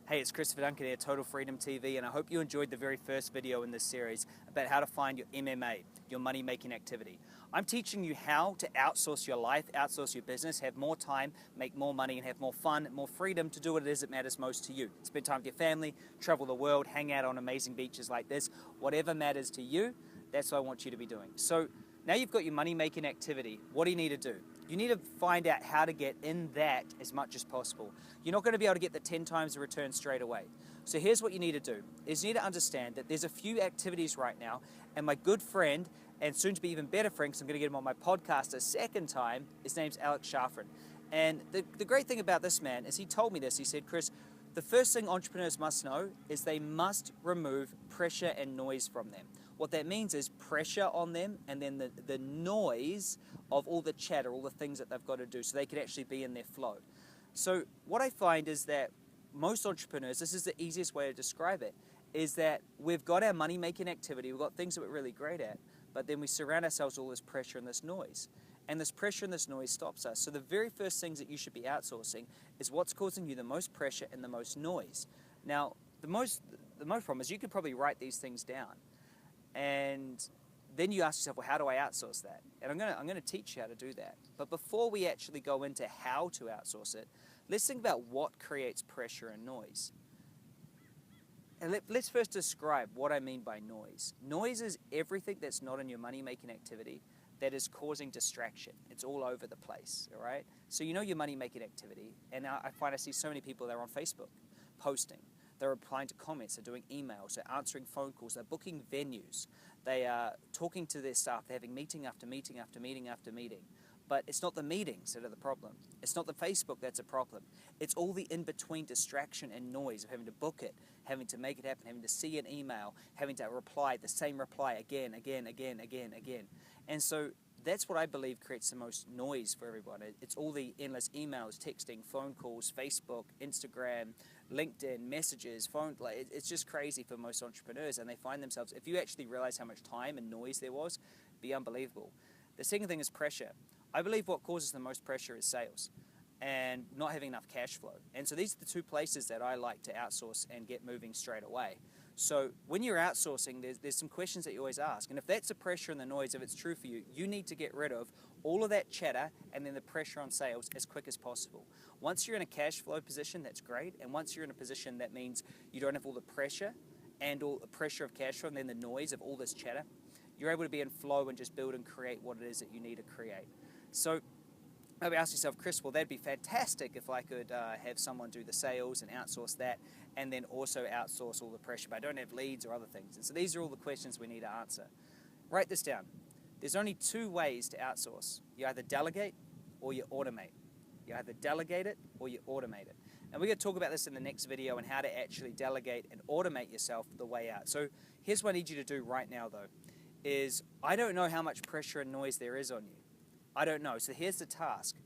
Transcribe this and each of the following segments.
Hey, it's Christopher Duncan here, Total Freedom TV, and I hope you enjoyed the very first video in this series about how to find your MMA, your money-making activity. I'm teaching you how to outsource your life, outsource your business, have more time, make more money, and have more fun, more freedom to do what it is that matters most to you. Spend time with your family, travel the world, hang out on amazing beaches like this. Whatever matters to you, that's what I want you to be doing. So now you've got your money-making activity. What do you need to do? You need to find out how to get in that as much as possible. You're not going to be able to get the 10 times the return straight away. So here's what you need to do, is you need to understand that there's a few activities right now, and my good friend, and soon to be even better friend, because I'm going to get him on my podcast a second time, his name's Alex Schafrin. And the great thing about this man is he told me this. He said, Chris, the first thing entrepreneurs must know is they must remove pressure and noise from them. What that means is pressure on them and then the noise of all the chatter, all the things that they've got to do so they can actually be in their flow. So what I find is that most entrepreneurs, this is the easiest way to describe it, is that we've got our money-making activity, we've got things that we're really great at, but then we surround ourselves with all this pressure and this noise. And this pressure and this noise stops us. So the very first things that you should be outsourcing is what's causing you the most pressure and the most noise. Now, the most problem is you could probably write these things down. And then you ask yourself, well, how do I outsource that? And I'm going to teach you how to do that. But before we actually go into how to outsource it, let's think about what creates pressure and noise. And let's first describe what I mean by noise. Noise is everything that's not in your money-making activity that is causing distraction. It's all over the place, all right? So you know your money-making activity, and I find I see so many people that are on Facebook posting. They're replying to comments, they're doing emails, they're answering phone calls, they're booking venues, they are talking to their staff, they're having meeting after meeting after meeting after meeting. But it's not the meetings that are the problem. It's not the Facebook that's a problem. It's all the in-between distraction and noise of having to book it, having to make it happen, having to see an email, having to reply the same reply again. And so that's what I believe creates the most noise for everyone. It's all the endless emails, texting, phone calls, Facebook, Instagram, LinkedIn, messages, it's just crazy for most entrepreneurs, and they find themselves, if you actually realize how much time and noise there was, it'd be unbelievable. The second thing is pressure. I believe what causes the most pressure is sales and not having enough cash flow. And so these are the two places that I like to outsource and get moving straight away. So when you're outsourcing, there's some questions that you always ask. And if that's the pressure and the noise, if it's true for you, you need to get rid of all of that chatter and then the pressure on sales as quick as possible. Once you're in a cash flow position, that's great. And once you're in a position that means you don't have all the pressure and all the pressure of cash flow and then the noise of all this chatter, you're able to be in flow and just build and create what it is that you need to create. So maybe ask yourself, Chris, well, that'd be fantastic if I could have someone do the sales and outsource that and then also outsource all the pressure, but I don't have leads or other things. And so these are all the questions we need to answer. Write this down. There's only two ways to outsource. You either delegate or you automate. You either delegate it or you automate it. And we're going to talk about this in the next video and how to actually delegate and automate yourself the way out. So here's what I need you to do right now, though, is I don't know how much pressure and noise there is on you. I don't know. So here's the task.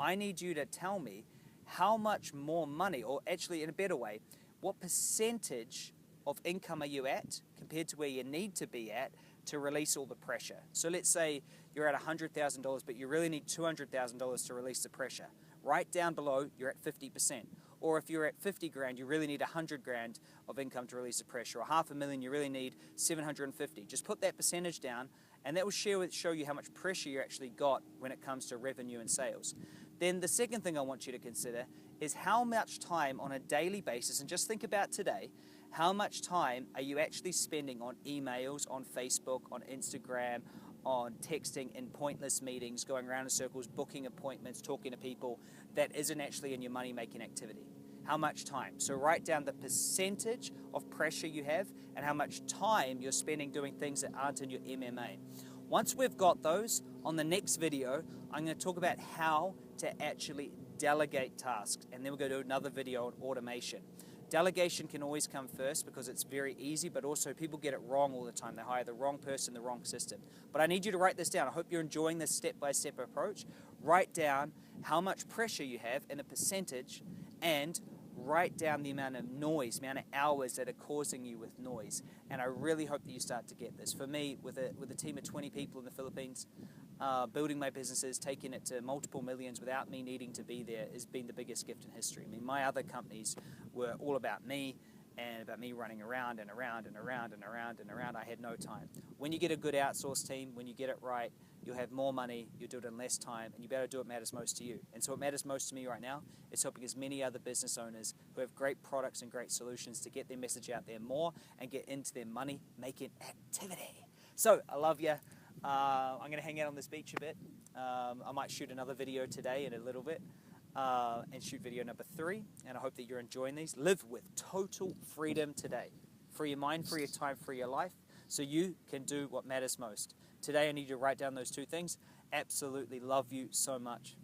I need you to tell me how much more money, or actually in a better way, what percentage of income are you at compared to where you need to be at to release all the pressure. So let's say you're at $100,000, but you really need $200,000 to release the pressure. Right down below, you're at 50%. Or if you're at 50 grand, you really need 100 grand of income to release the pressure. Or $500,000, you really need 750. Just put that percentage down, and that will show you how much pressure you actually got when it comes to revenue and sales. Then the second thing I want you to consider is how much time on a daily basis, and just think about today, how much time are you actually spending on emails, on Facebook, on Instagram, on texting in pointless meetings, going around in circles, booking appointments, talking to people that isn't actually in your money-making activity? How much time? So write down the percentage of pressure you have and how much time you're spending doing things that aren't in your MMA. Once we've got those, on the next video, I'm going to talk about how to actually delegate tasks, and then we're going to do another video on automation. Delegation can always come first because it's very easy, but also people get it wrong all the time. They hire the wrong person, the wrong system. But I need you to write this down. I hope you're enjoying this step-by-step approach. Write down how much pressure you have in a percentage and write down the amount of noise, amount of hours that are causing you with noise. And I really hope that you start to get this. For me, with a team of 20 people in the Philippines, building my businesses, taking it to multiple millions without me needing to be there has been the biggest gift in history. I mean, my other companies were all about me and about me running around and around and around and around and around. I had no time. When you get a good outsource team, when you get it right, you'll have more money, you'll do it in less time, and you better do what matters most to you. And so what matters most to me right now is helping as many other business owners who have great products and great solutions to get their message out there more and get into their money-making activity. So, I love you. I'm going to hang out on this beach a bit. I might shoot another video today in a little bit. And shoot video number 3, and I hope that you're enjoying these. Live with total freedom today. Free your mind, free your time, free your life, so you can do what matters most. Today I need you to write down those 2 things. Absolutely love you so much.